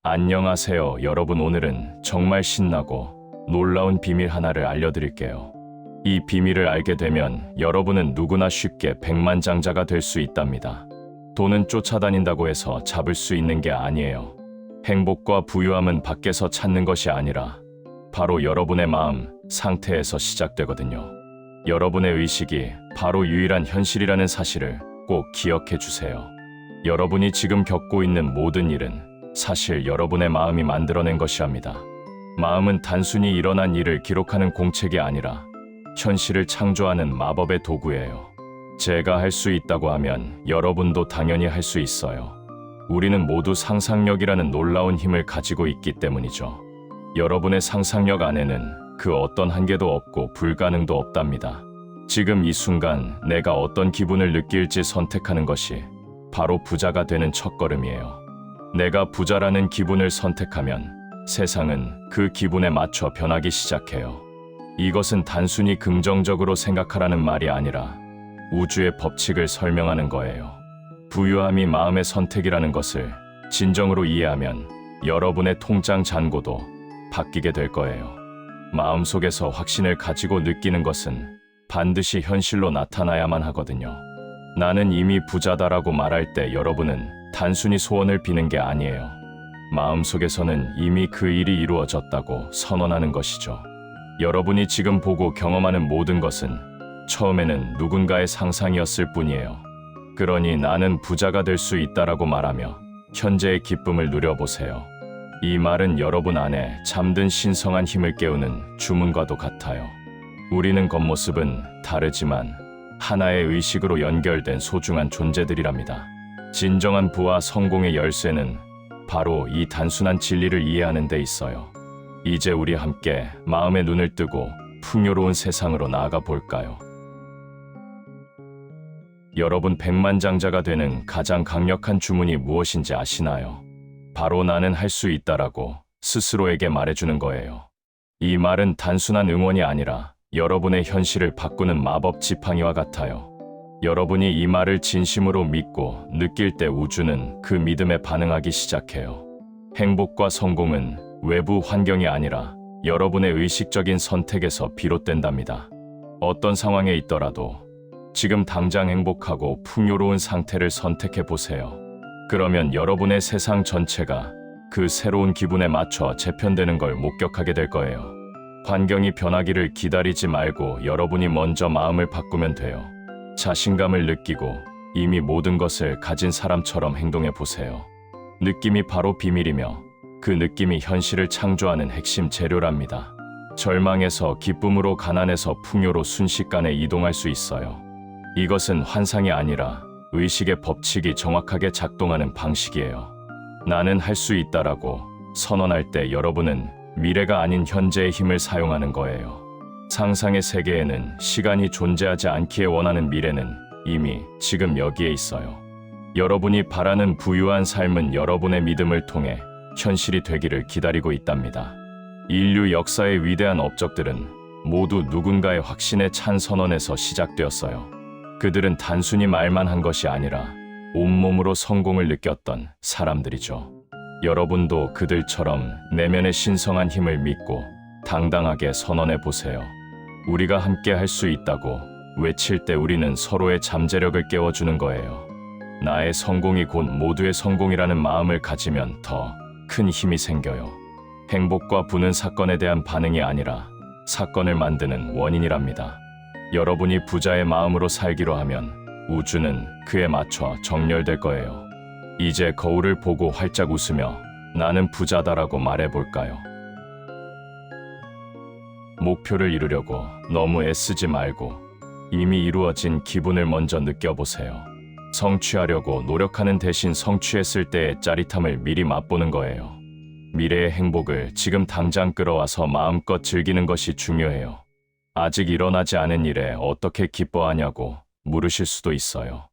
안녕하세요, 여러분. 오늘은 정말 신나고 놀라운 비밀 하나를 알려드릴게요. 이 비밀을 알게 되면 여러분은 누구나 쉽게 백만장자가 될 수 있답니다. 돈은 쫓아다닌다고 해서 잡을 수 있는 게 아니에요. 행복과 부유함은 밖에서 찾는 것이 아니라 바로 여러분의 마음 상태에서 시작되거든요. 여러분의 의식이 바로 유일한 현실이라는 사실을 꼭 기억해 주세요. 여러분이 지금 겪고 있는 모든 일은 사실 여러분의 마음이 만들어낸 것이랍니다. 마음은 단순히 일어난 일을 기록하는 공책이 아니라 현실을 창조하는 마법의 도구예요. 제가 할 수 있다고 하면 여러분도 당연히 할 수 있어요. 우리는 모두 상상력이라는 놀라운 힘을 가지고 있기 때문이죠. 여러분의 상상력 안에는 그 어떤 한계도 없고 불가능도 없답니다. 지금 이 순간 내가 어떤 기분을 느낄지 선택하는 것이 바로 부자가 되는 첫걸음이에요. 내가 부자라는 기분을 선택하면 세상은 그 기분에 맞춰 변하기 시작해요. 이것은 단순히 긍정적으로 생각하라는 말이 아니라 우주의 법칙을 설명하는 거예요. 부유함이 마음의 선택이라는 것을 진정으로 이해하면 여러분의 통장 잔고도 바뀌게 될 거예요. 마음속에서 확신을 가지고 느끼는 것은 반드시 현실로 나타나야만 하거든요. 나는 이미 부자다라고 말할 때 여러분은 단순히 소원을 비는 게 아니에요. 마음속에서는 이미 그 일이 이루어졌다고 선언하는 것이죠. 여러분이 지금 보고 경험하는 모든 것은 처음에는 누군가의 상상이었을 뿐이에요. 그러니 나는 부자가 될 수 있다라고 말하며 현재의 기쁨을 누려보세요. 이 말은 여러분 안에 잠든 신성한 힘을 깨우는 주문과도 같아요. 우리는 겉모습은 다르지만 하나의 의식으로 연결된 소중한 존재들이랍니다. 진정한 부와 성공의 열쇠는 바로 이 단순한 진리를 이해하는 데 있어요. 이제 우리 함께 마음의 눈을 뜨고 풍요로운 세상으로 나아가 볼까요? 여러분, 백만장자가 되는 가장 강력한 주문이 무엇인지 아시나요? 바로 나는 할 수 있다라고 스스로에게 말해주는 거예요. 이 말은 단순한 응원이 아니라 여러분의 현실을 바꾸는 마법 지팡이와 같아요. 여러분이 이 말을 진심으로 믿고 느낄 때 우주는 그 믿음에 반응하기 시작해요. 행복과 성공은 외부 환경이 아니라 여러분의 의식적인 선택에서 비롯된답니다. 어떤 상황에 있더라도 지금 당장 행복하고 풍요로운 상태를 선택해 보세요. 그러면 여러분의 세상 전체가 그 새로운 기분에 맞춰 재편되는 걸 목격하게 될 거예요. 환경이 변하기를 기다리지 말고 여러분이 먼저 마음을 바꾸면 돼요. 자신감을 느끼고 이미 모든 것을 가진 사람처럼 행동해 보세요. 느낌이 바로 비밀이며 그 느낌이 현실을 창조하는 핵심 재료랍니다. 절망에서 기쁨으로, 가난에서 풍요로 순식간에 이동할 수 있어요. 이것은 환상이 아니라 의식의 법칙이 정확하게 작동하는 방식이에요. 나는 할 수 있다라고 선언할 때 여러분은 미래가 아닌 현재의 힘을 사용하는 거예요. 상상의 세계에는 시간이 존재하지 않기에 원하는 미래는 이미 지금 여기에 있어요. 여러분이 바라는 부유한 삶은 여러분의 믿음을 통해 현실이 되기를 기다리고 있답니다. 인류 역사의 위대한 업적들은 모두 누군가의 확신에 찬 선언에서 시작되었어요. 그들은 단순히 말만 한 것이 아니라 온몸으로 성공을 느꼈던 사람들이죠. 여러분도 그들처럼 내면의 신성한 힘을 믿고 당당하게 선언해 보세요. 우리가 함께 할 수 있다고 외칠 때 우리는 서로의 잠재력을 깨워주는 거예요. 나의 성공이 곧 모두의 성공이라는 마음을 가지면 더 큰 힘이 생겨요. 행복과 부는 사건에 대한 반응이 아니라 사건을 만드는 원인이랍니다. 여러분이 부자의 마음으로 살기로 하면 우주는 그에 맞춰 정렬될 거예요. 이제 거울을 보고 활짝 웃으며 나는 부자다라고 말해볼까요? 목표를 이루려고 너무 애쓰지 말고 이미 이루어진 기분을 먼저 느껴보세요. 성취하려고 노력하는 대신 성취했을 때의 짜릿함을 미리 맛보는 거예요. 미래의 행복을 지금 당장 끌어와서 마음껏 즐기는 것이 중요해요. 아직 일어나지 않은 일에 어떻게 기뻐하냐고 물으실 수도 있어요.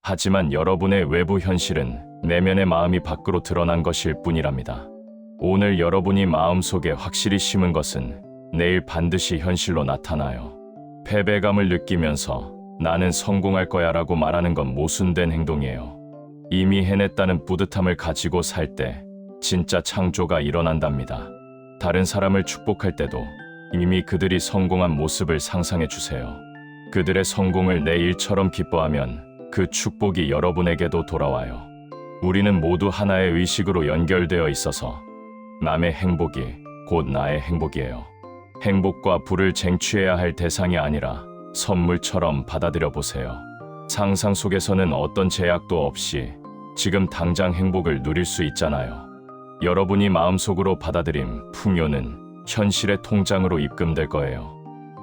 하지만 여러분의 외부 현실은 내면의 마음이 밖으로 드러난 것일 뿐이랍니다. 오늘 여러분이 마음속에 확실히 심은 것은 내일 반드시 현실로 나타나요. 패배감을 느끼면서 나는 성공할 거야 라고 말하는 건 모순된 행동이에요. 이미 해냈다는 뿌듯함을 가지고 살 때 진짜 창조가 일어난답니다. 다른 사람을 축복할 때도 이미 그들이 성공한 모습을 상상해 주세요. 그들의 성공을 내 일처럼 기뻐하면 그 축복이 여러분에게도 돌아와요. 우리는 모두 하나의 의식으로 연결되어 있어서 남의 행복이 곧 나의 행복이에요. 행복과 부를 쟁취해야 할 대상이 아니라 선물처럼 받아들여 보세요. 상상 속에서는 어떤 제약도 없이 지금 당장 행복을 누릴 수 있잖아요. 여러분이 마음속으로 받아들임 풍요는 현실의 통장으로 입금될 거예요.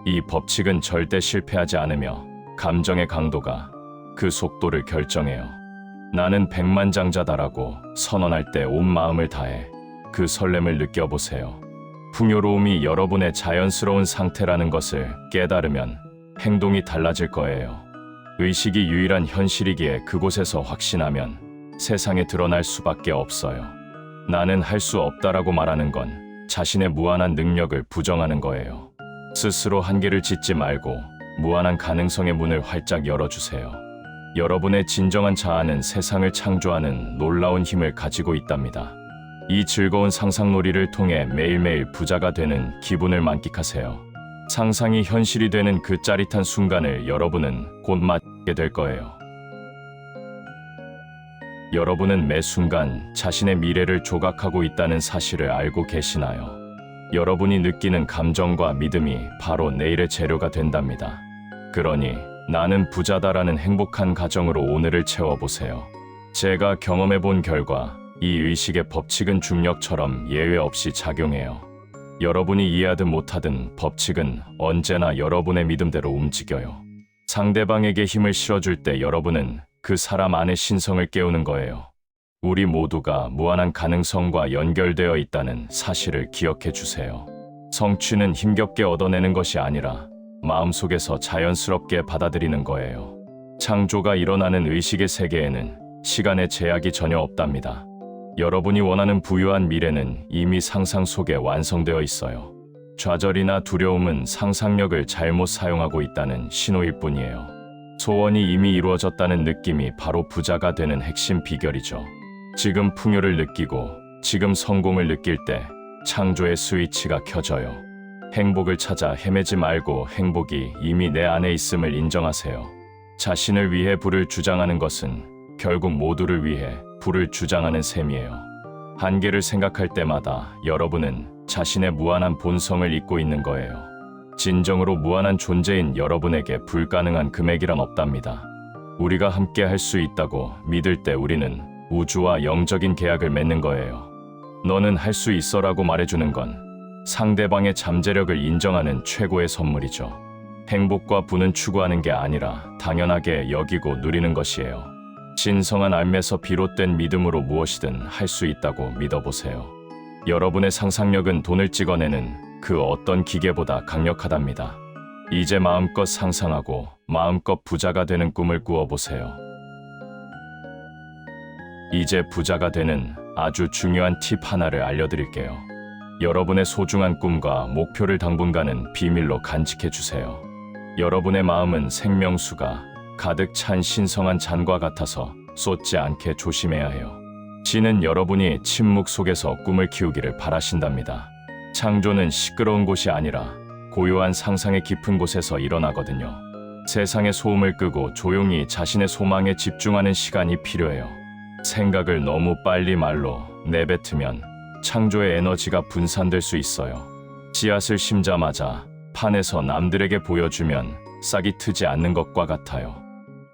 이 법칙은 절대 실패하지 않으며 감정의 강도가 그 속도를 결정해요. 나는 백만장자다라고 선언할 때 온 마음을 다해 그 설렘을 느껴보세요. 풍요로움이 여러분의 자연스러운 상태라는 것을 깨달으면 행동이 달라질 거예요. 의식이 유일한 현실이기에 그곳에서 확신하면 세상에 드러날 수밖에 없어요. 나는 할 수 없다라고 말하는 건 자신의 무한한 능력을 부정하는 거예요. 스스로 한계를 짓지 말고 무한한 가능성의 문을 활짝 열어주세요. 여러분의 진정한 자아는 세상을 창조하는 놀라운 힘을 가지고 있답니다. 이 즐거운 상상놀이를 통해 매일매일 부자가 되는 기분을 만끽하세요. 상상이 현실이 되는 그 짜릿한 순간을 여러분은 곧 맞게 될 거예요. 여러분은 매 순간 자신의 미래를 조각하고 있다는 사실을 알고 계시나요? 여러분이 느끼는 감정과 믿음이 바로 내일의 재료가 된답니다. 그러니 나는 부자다라는 행복한 가정으로 오늘을 채워보세요. 제가 경험해본 결과 이 의식의 법칙은 중력처럼 예외 없이 작용해요. 여러분이 이해하든 못하든 법칙은 언제나 여러분의 믿음대로 움직여요. 상대방에게 힘을 실어줄 때 여러분은 그 사람 안의 신성을 깨우는 거예요. 우리 모두가 무한한 가능성과 연결되어 있다는 사실을 기억해 주세요. 성취는 힘겹게 얻어내는 것이 아니라 마음속에서 자연스럽게 받아들이는 거예요. 창조가 일어나는 의식의 세계에는 시간의 제약이 전혀 없답니다. 여러분이 원하는 부유한 미래는 이미 상상 속에 완성되어 있어요. 좌절이나 두려움은 상상력을 잘못 사용하고 있다는 신호일 뿐이에요. 소원이 이미 이루어졌다는 느낌이 바로 부자가 되는 핵심 비결이죠. 지금 풍요를 느끼고 지금 성공을 느낄 때 창조의 스위치가 켜져요. 행복을 찾아 헤매지 말고 행복이 이미 내 안에 있음을 인정하세요. 자신을 위해 부를 주장하는 것은 결국 모두를 위해 부를 주장하는 셈이에요. 한계를 생각할 때마다 여러분은 자신의 무한한 본성을 잊고 있는 거예요. 진정으로 무한한 존재인 여러분에게 불가능한 금액이란 없답니다. 우리가 함께 할 수 있다고 믿을 때 우리는 우주와 영적인 계약을 맺는 거예요. 너는 할 수 있어라고 말해주는 건 상대방의 잠재력을 인정하는 최고의 선물이죠. 행복과 부는 추구하는 게 아니라 당연하게 여기고 누리는 것이에요. 신성한 삶에서 비롯된 믿음으로 무엇이든 할 수 있다고 믿어보세요. 여러분의 상상력은 돈을 찍어내는 그 어떤 기계보다 강력하답니다. 이제 마음껏 상상하고 마음껏 부자가 되는 꿈을 꾸어보세요. 이제 부자가 되는 아주 중요한 팁 하나를 알려드릴게요. 여러분의 소중한 꿈과 목표를 당분간은 비밀로 간직해 주세요. 여러분의 마음은 생명수가 가득 찬 신성한 잔과 같아서 쏟지 않게 조심해야 해요. 신은 여러분이 침묵 속에서 꿈을 키우기를 바라신답니다. 창조는 시끄러운 곳이 아니라 고요한 상상의 깊은 곳에서 일어나거든요. 세상의 소음을 끄고 조용히 자신의 소망에 집중하는 시간이 필요해요. 생각을 너무 빨리 말로 내뱉으면 창조의 에너지가 분산될 수 있어요. 씨앗을 심자마자 판에서 남들에게 보여주면 싹이 트지 않는 것과 같아요.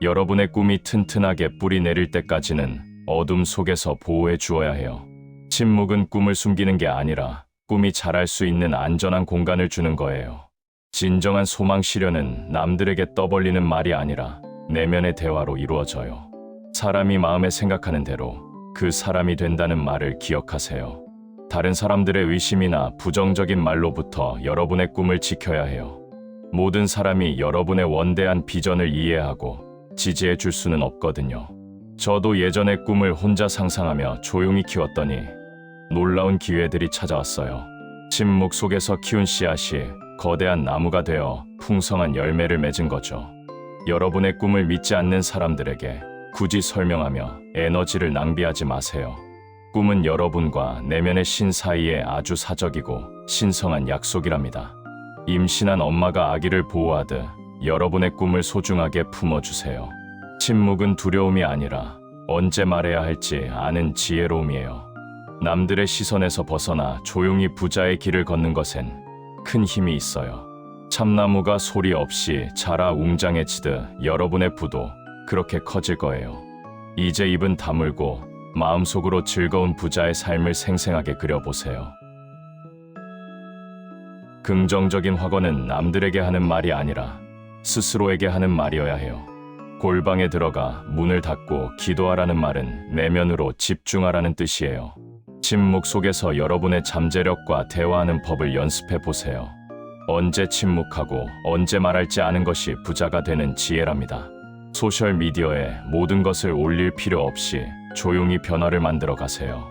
여러분의 꿈이 튼튼하게 뿌리 내릴 때까지는 어둠 속에서 보호해 주어야 해요. 침묵은 꿈을 숨기는 게 아니라 꿈이 자랄 수 있는 안전한 공간을 주는 거예요. 진정한 소망 실현은 남들에게 떠벌리는 말이 아니라 내면의 대화로 이루어져요. 사람이 마음에 생각하는 대로 그 사람이 된다는 말을 기억하세요. 다른 사람들의 의심이나 부정적인 말로부터 여러분의 꿈을 지켜야 해요. 모든 사람이 여러분의 원대한 비전을 이해하고 지지해 줄 수는 없거든요. 저도 예전에 꿈을 혼자 상상하며 조용히 키웠더니 놀라운 기회들이 찾아왔어요. 침묵 속에서 키운 씨앗이 거대한 나무가 되어 풍성한 열매를 맺은 거죠. 여러분의 꿈을 믿지 않는 사람들에게 굳이 설명하며 에너지를 낭비하지 마세요. 꿈은 여러분과 내면의 신 사이에 아주 사적이고 신성한 약속이랍니다. 임신한 엄마가 아기를 보호하듯 여러분의 꿈을 소중하게 품어주세요. 침묵은 두려움이 아니라 언제 말해야 할지 아는 지혜로움이에요. 남들의 시선에서 벗어나 조용히 부자의 길을 걷는 것엔 큰 힘이 있어요. 참나무가 소리 없이 자라 웅장해지듯 여러분의 부도 그렇게 커질 거예요. 이제 입은 다물고 마음속으로 즐거운 부자의 삶을 생생하게 그려보세요. 긍정적인 확언은 남들에게 하는 말이 아니라 스스로에게 하는 말이어야 해요. 골방에 들어가 문을 닫고 기도하라는 말은 내면으로 집중하라는 뜻이에요. 침묵 속에서 여러분의 잠재력과 대화하는 법을 연습해 보세요. 언제 침묵하고 언제 말할지 아는 것이 부자가 되는 지혜랍니다. 소셜미디어에 모든 것을 올릴 필요 없이 조용히 변화를 만들어 가세요.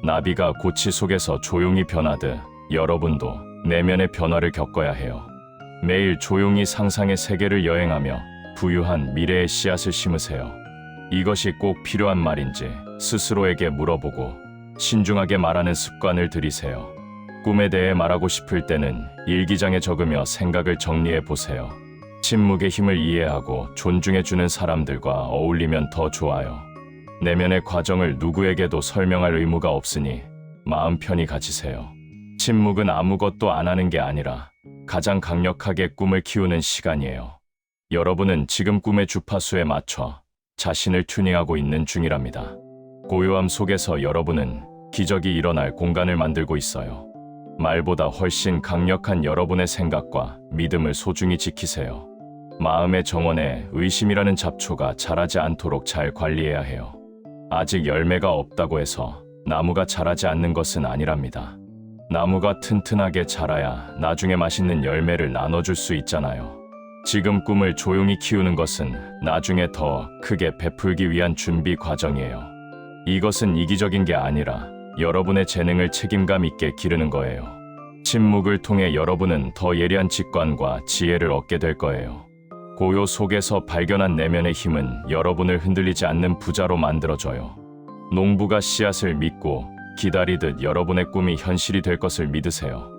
나비가 고치 속에서 조용히 변하듯 여러분도 내면의 변화를 겪어야 해요. 매일 조용히 상상의 세계를 여행하며 부유한 미래의 씨앗을 심으세요. 이것이 꼭 필요한 말인지 스스로에게 물어보고 신중하게 말하는 습관을 들이세요. 꿈에 대해 말하고 싶을 때는 일기장에 적으며 생각을 정리해 보세요. 침묵의 힘을 이해하고 존중해주는 사람들과 어울리면 더 좋아요. 내면의 과정을 누구에게도 설명할 의무가 없으니 마음 편히 가지세요. 침묵은 아무것도 안 하는 게 아니라 가장 강력하게 꿈을 키우는 시간이에요. 여러분은 지금 꿈의 주파수에 맞춰 자신을 튜닝하고 있는 중이랍니다. 고요함 속에서 여러분은 기적이 일어날 공간을 만들고 있어요. 말보다 훨씬 강력한 여러분의 생각과 믿음을 소중히 지키세요. 마음의 정원에 의심이라는 잡초가 자라지 않도록 잘 관리해야 해요. 아직 열매가 없다고 해서 나무가 자라지 않는 것은 아니랍니다. 나무가 튼튼하게 자라야 나중에 맛있는 열매를 나눠줄 수 있잖아요. 지금 꿈을 조용히 키우는 것은 나중에 더 크게 베풀기 위한 준비 과정이에요. 이것은 이기적인 게 아니라 여러분의 재능을 책임감 있게 기르는 거예요. 침묵을 통해 여러분은 더 예리한 직관과 지혜를 얻게 될 거예요. 고요 속에서 발견한 내면의 힘은 여러분을 흔들리지 않는 부자로 만들어줘요. 농부가 씨앗을 믿고 기다리듯 여러분의 꿈이 현실이 될 것을 믿으세요.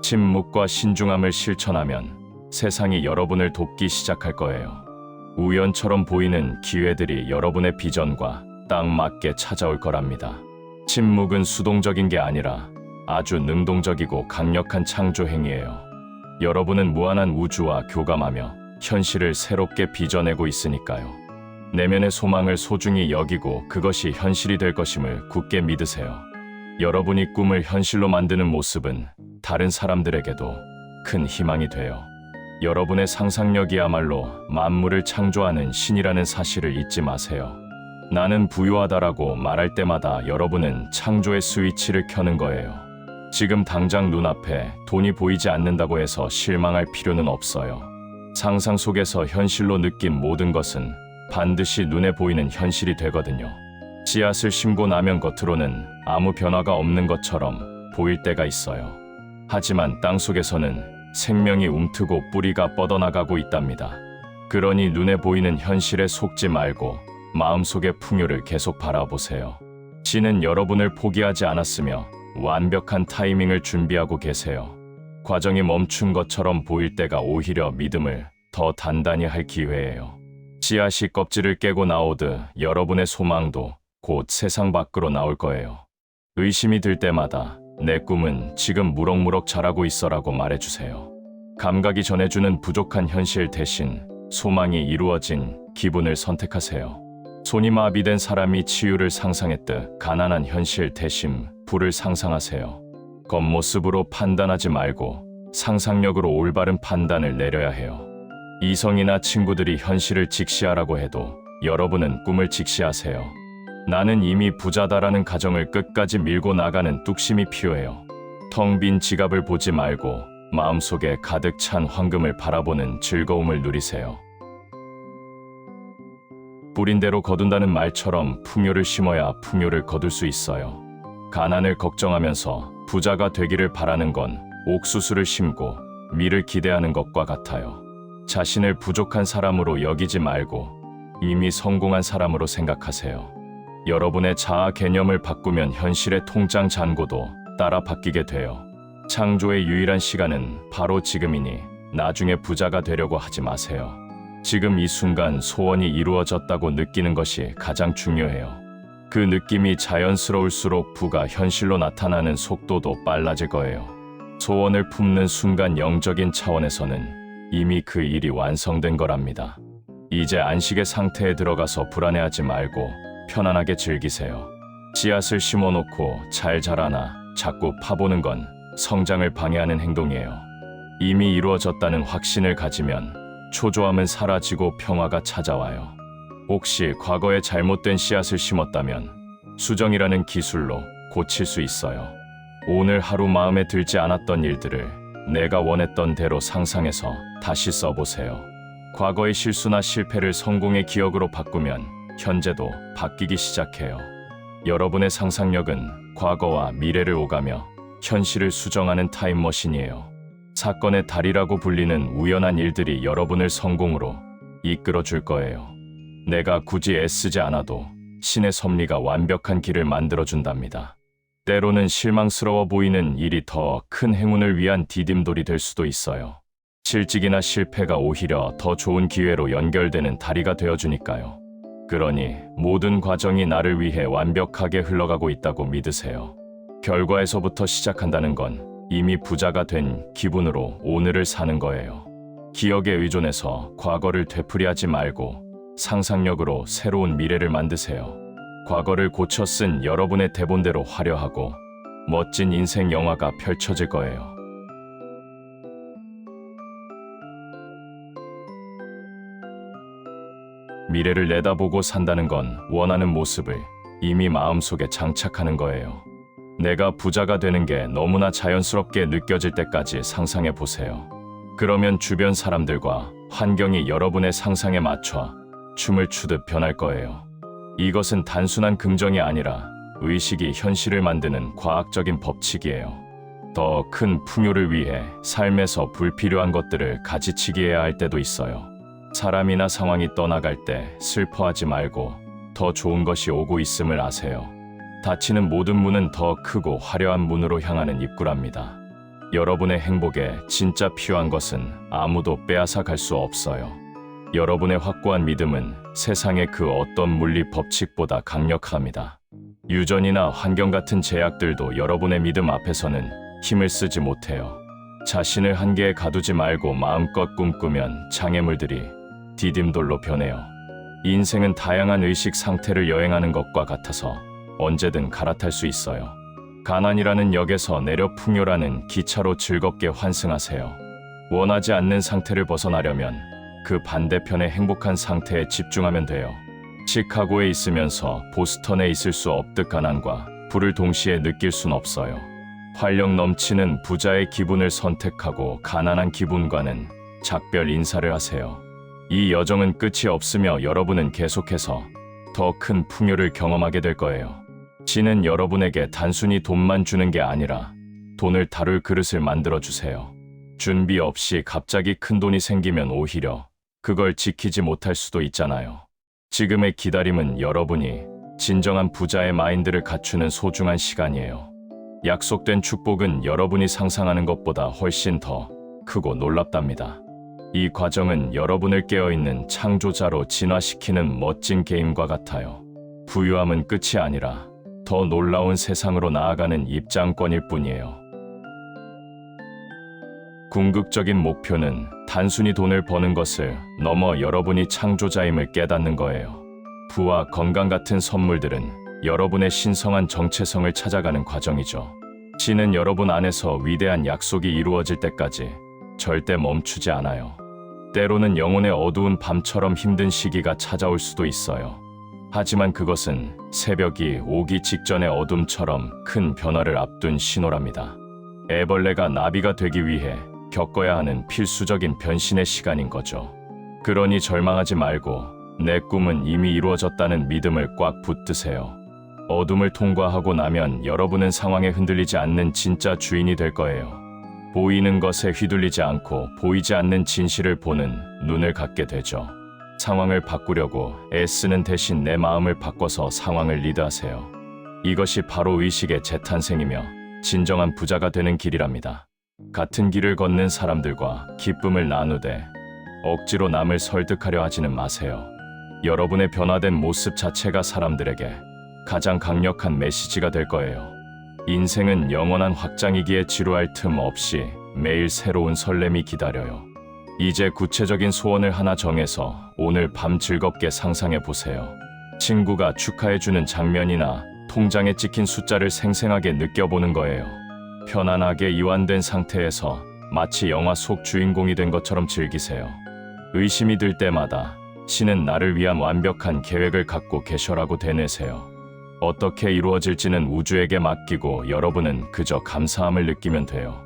침묵과 신중함을 실천하면 세상이 여러분을 돕기 시작할 거예요. 우연처럼 보이는 기회들이 여러분의 비전과 딱 맞게 찾아올 거랍니다. 침묵은 수동적인 게 아니라 아주 능동적이고 강력한 창조 행위예요. 여러분은 무한한 우주와 교감하며 현실을 새롭게 빚어내고 있으니까요. 내면의 소망을 소중히 여기고 그것이 현실이 될 것임을 굳게 믿으세요. 여러분이 꿈을 현실로 만드는 모습은 다른 사람들에게도 큰 희망이 돼요. 여러분의 상상력이야말로 만물을 창조하는 신이라는 사실을 잊지 마세요. 나는 부유하다라고 말할 때마다 여러분은 창조의 스위치를 켜는 거예요. 지금 당장 눈앞에 돈이 보이지 않는다고 해서 실망할 필요는 없어요. 상상 속에서 현실로 느낀 모든 것은 반드시 눈에 보이는 현실이 되거든요. 씨앗을 심고 나면 겉으로는 아무 변화가 없는 것처럼 보일 때가 있어요. 하지만 땅속에서는 생명이 움트고 뿌리가 뻗어나가고 있답니다. 그러니 눈에 보이는 현실에 속지 말고 마음속의 풍요를 계속 바라보세요. 신은 여러분을 포기하지 않았으며 완벽한 타이밍을 준비하고 계세요. 과정이 멈춘 것처럼 보일 때가 오히려 믿음을 더 단단히 할 기회예요. 씨앗이 껍질을 깨고 나오듯 여러분의 소망도 곧 세상 밖으로 나올 거예요. 의심이 들 때마다 내 꿈은 지금 무럭무럭 자라고 있어라고 말해주세요. 감각이 전해주는 부족한 현실 대신 소망이 이루어진 기분을 선택하세요. 손이 마비된 사람이 치유를 상상했듯 가난한 현실 대신 부를 상상하세요. 겉모습으로 판단하지 말고 상상력으로 올바른 판단을 내려야 해요. 이성이나 친구들이 현실을 직시하라고 해도 여러분은 꿈을 직시하세요. 나는 이미 부자다라는 가정을 끝까지 밀고 나가는 뚝심이 필요해요. 텅 빈 지갑을 보지 말고 마음속에 가득 찬 황금을 바라보는 즐거움을 누리세요. 뿌린 대로 거둔다는 말처럼 풍요를 심어야 풍요를 거둘 수 있어요. 가난을 걱정하면서 부자가 되기를 바라는 건 옥수수를 심고 밀을 기대하는 것과 같아요. 자신을 부족한 사람으로 여기지 말고 이미 성공한 사람으로 생각하세요. 여러분의 자아 개념을 바꾸면 현실의 통장 잔고도 따라 바뀌게 돼요. 창조의 유일한 시간은 바로 지금이니 나중에 부자가 되려고 하지 마세요. 지금 이 순간 소원이 이루어졌다고 느끼는 것이 가장 중요해요. 그 느낌이 자연스러울수록 부가 현실로 나타나는 속도도 빨라질 거예요. 소원을 품는 순간 영적인 차원에서는 이미 그 일이 완성된 거랍니다. 이제 안식의 상태에 들어가서 불안해하지 말고 편안하게 즐기세요. 씨앗을 심어놓고 잘 자라나 자꾸 파보는 건 성장을 방해하는 행동이에요. 이미 이루어졌다는 확신을 가지면 초조함은 사라지고 평화가 찾아와요. 혹시 과거에 잘못된 씨앗을 심었다면 수정이라는 기술로 고칠 수 있어요. 오늘 하루 마음에 들지 않았던 일들을 내가 원했던 대로 상상해서 다시 써보세요. 과거의 실수나 실패를 성공의 기억으로 바꾸면 현재도 바뀌기 시작해요. 여러분의 상상력은 과거와 미래를 오가며 현실을 수정하는 타임머신이에요. 사건의 달이라고 불리는 우연한 일들이 여러분을 성공으로 이끌어 줄 거예요. 내가 굳이 애쓰지 않아도 신의 섭리가 완벽한 길을 만들어 준답니다. 때로는 실망스러워 보이는 일이 더 큰 행운을 위한 디딤돌이 될 수도 있어요. 실직이나 실패가 오히려 더 좋은 기회로 연결되는 다리가 되어주니까요. 그러니 모든 과정이 나를 위해 완벽하게 흘러가고 있다고 믿으세요. 결과에서부터 시작한다는 건 이미 부자가 된 기분으로 오늘을 사는 거예요. 기억에 의존해서 과거를 되풀이하지 말고 상상력으로 새로운 미래를 만드세요. 과거를 고쳐 쓴 여러분의 대본대로 화려하고 멋진 인생 영화가 펼쳐질 거예요. 미래를 내다보고 산다는 건 원하는 모습을 이미 마음속에 장착하는 거예요. 내가 부자가 되는 게 너무나 자연스럽게 느껴질 때까지 상상해 보세요. 그러면 주변 사람들과 환경이 여러분의 상상에 맞춰 춤을 추듯 변할 거예요. 이것은 단순한 긍정이 아니라 의식이 현실을 만드는 과학적인 법칙이에요. 더 큰 풍요를 위해 삶에서 불필요한 것들을 가지치기해야 할 때도 있어요. 사람이나 상황이 떠나갈 때 슬퍼하지 말고 더 좋은 것이 오고 있음을 아세요. 닫히는 모든 문은 더 크고 화려한 문으로 향하는 입구랍니다. 여러분의 행복에 진짜 필요한 것은 아무도 빼앗아 갈 수 없어요. 여러분의 확고한 믿음은 세상의 그 어떤 물리 법칙보다 강력합니다. 유전이나 환경 같은 제약들도 여러분의 믿음 앞에서는 힘을 쓰지 못해요. 자신을 한계에 가두지 말고 마음껏 꿈꾸면 장애물들이 디딤돌로 변해요. 인생은 다양한 의식 상태를 여행하는 것과 같아서 언제든 갈아탈 수 있어요. 가난이라는 역에서 내려 풍요라는 기차로 즐겁게 환승하세요. 원하지 않는 상태를 벗어나려면 그 반대편의 행복한 상태에 집중하면 돼요. 시카고에 있으면서 보스턴에 있을 수 없듯 가난과 부를 동시에 느낄 순 없어요. 활력 넘치는 부자의 기분을 선택하고 가난한 기분과는 작별 인사를 하세요. 이 여정은 끝이 없으며 여러분은 계속해서 더 큰 풍요를 경험하게 될 거예요. 신은 여러분에게 단순히 돈만 주는 게 아니라 돈을 다룰 그릇을 만들어 주세요. 준비 없이 갑자기 큰 돈이 생기면 오히려 그걸 지키지 못할 수도 있잖아요. 지금의 기다림은 여러분이 진정한 부자의 마인드를 갖추는 소중한 시간이에요. 약속된 축복은 여러분이 상상하는 것보다 훨씬 더 크고 놀랍답니다. 이 과정은 여러분을 깨어있는 창조자로 진화시키는 멋진 게임과 같아요. 부유함은 끝이 아니라 더 놀라운 세상으로 나아가는 입장권일 뿐이에요. 궁극적인 목표는 단순히 돈을 버는 것을 넘어 여러분이 창조자임을 깨닫는 거예요. 부와 건강 같은 선물들은 여러분의 신성한 정체성을 찾아가는 과정이죠. 신은 여러분 안에서 위대한 약속이 이루어질 때까지 절대 멈추지 않아요. 때로는 영혼의 어두운 밤처럼 힘든 시기가 찾아올 수도 있어요. 하지만 그것은 새벽이 오기 직전의 어둠처럼 큰 변화를 앞둔 신호랍니다. 애벌레가 나비가 되기 위해 겪어야 하는 필수적인 변신의 시간인 거죠. 그러니 절망하지 말고 내 꿈은 이미 이루어졌다는 믿음을 꽉 붙드세요. 어둠을 통과하고 나면 여러분은 상황에 흔들리지 않는 진짜 주인이 될 거예요. 보이는 것에 휘둘리지 않고 보이지 않는 진실을 보는 눈을 갖게 되죠. 상황을 바꾸려고 애쓰는 대신 내 마음을 바꿔서 상황을 리드하세요. 이것이 바로 의식의 재탄생이며 진정한 부자가 되는 길이랍니다. 같은 길을 걷는 사람들과 기쁨을 나누되 억지로 남을 설득하려 하지는 마세요. 여러분의 변화된 모습 자체가 사람들에게 가장 강력한 메시지가 될 거예요. 인생은 영원한 확장이기에 지루할 틈 없이 매일 새로운 설렘이 기다려요. 이제 구체적인 소원을 하나 정해서 오늘 밤 즐겁게 상상해 보세요. 친구가 축하해주는 장면이나 통장에 찍힌 숫자를 생생하게 느껴보는 거예요. 편안하게 이완된 상태에서 마치 영화 속 주인공이 된 것처럼 즐기세요. 의심이 들 때마다 신은 나를 위한 완벽한 계획을 갖고 계셔라고 되뇌세요. 어떻게 이루어질지는 우주에게 맡기고 여러분은 그저 감사함을 느끼면 돼요.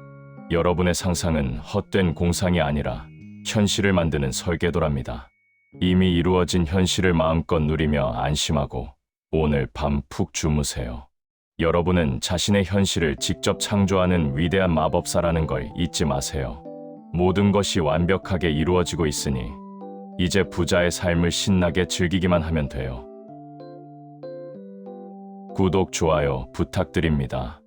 여러분의 상상은 헛된 공상이 아니라 현실을 만드는 설계도랍니다. 이미 이루어진 현실을 마음껏 누리며 안심하고 오늘 밤 푹 주무세요. 여러분은 자신의 현실을 직접 창조하는 위대한 마법사라는 걸 잊지 마세요. 모든 것이 완벽하게 이루어지고 있으니 이제 부자의 삶을 신나게 즐기기만 하면 돼요. 구독, 좋아요 부탁드립니다.